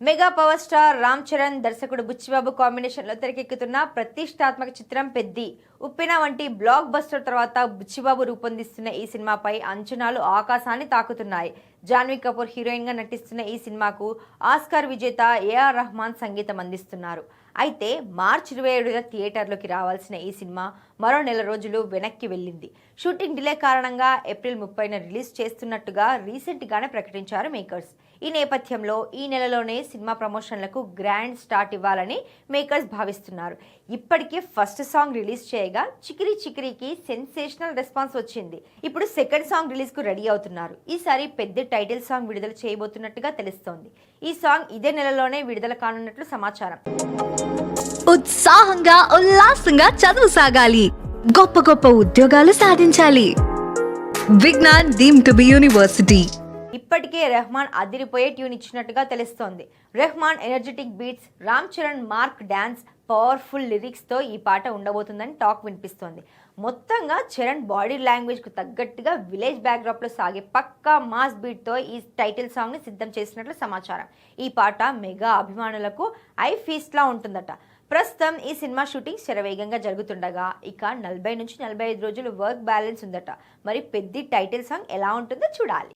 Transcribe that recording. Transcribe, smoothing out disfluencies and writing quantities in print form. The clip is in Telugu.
Mega power star Ram Charan దర్శకుడు బుచ్చిబాబు కాంబినేషన్ లో తెరకెక్కుతున్న ప్రతిష్టాత్మక చిత్రం పెద్ది ఉప్పెన వంటి బ్లాక్ బస్టర్ తర్వాత బుచ్చిబాబు రూపొందిస్తున్న ఈ సినిమాపై అంచనాలు ఆకాశాన్ని తాకుతున్నాయి. జాన్వీ కపూర్ హీరోయిన్ గా నటిస్తున్న ఈ సినిమాకు ఆస్కార్ విజేత ఏఆర్ రెహమాన్ సంగీతం అందిస్తున్నారు. అయితే మార్చి 27న థియేటర్లోకి రావాల్సిన ఈ సినిమా మరో నెల రోజులు వెనక్కి వెళ్ళింది. షూటింగ్ డిలే కారణంగా ఏప్రిల్ 30న రిలీజ్ చేస్తున్నట్టుగా రీసెంట్ గానే ప్రకటించారు మేకర్స్. ఈ నేపథ్యంలో ఈ నెలలోనే సినిమా ప్రమోషన్లకు గ్రాండ్ స్టార్ట్ ఇవ్వాలని మేకర్స్ భావిస్తున్నారు. ఇప్పటికే ఫస్ట్ సాంగ్ రిలీజ్ చేయగా చికిరి చికిరికి సెన్సేషనల్ రెస్పాన్స్ వచ్చింది. ఇప్పుడు సెకండ్ సాంగ్ రిలీజ్ కు రెడీ అవుతున్నారు. ఈసారి పెద్ద టైటిల్ సాంగ్ విడుదల చేయబోతున్నట్టుగా తెలుస్తోంది. ఈ సాంగ్ ఇదే నెలలోనే విడుదల కానున్నట్లు సమాచారం. ఉత్సాహంగా ఉల్లాసంగా చదువు సాగాలి, గొప్ప గొప్ప ఉద్యోగాలు సాధించాలి. Vignan deemed to be university. ఇప్పటికే రెహమాన్ అదిరిపోయే ట్యూన్ ఇచ్చినట్టుగా తెలుస్తోంది. Rahman energetic beats, Ram Charan mark dance, powerful lyrics తో ఈ పాట ఉండబోతుందని టాక్ వినిపిస్తోంది. మొత్తంగా చరణ్ బాడీ లాంగ్వేజ్ కు తగ్గట్టుగా విలేజ్ బ్యాక్డ్రాప్ లో సాగే పక్కా మాస్ బీట్ తో ఈ టైటిల్ సాంగ్ ని సిద్ధం చేసినట్లు సమాచారం. ఈ పాట మెగా అభిమానులకు ఐ ఫీస్ట్ లా ఉంటుందట. ప్రస్తుతం ఈ సినిమా షూటింగ్ శరవేగంగా జరుగుతుండగా ఇక 40 నుంచి 45 రోజులు వర్క్ బ్యాలెన్స్ ఉందట. మరి పెద్ద టైటిల్ సాంగ్ ఎలా ఉంటుందో చూడాలి.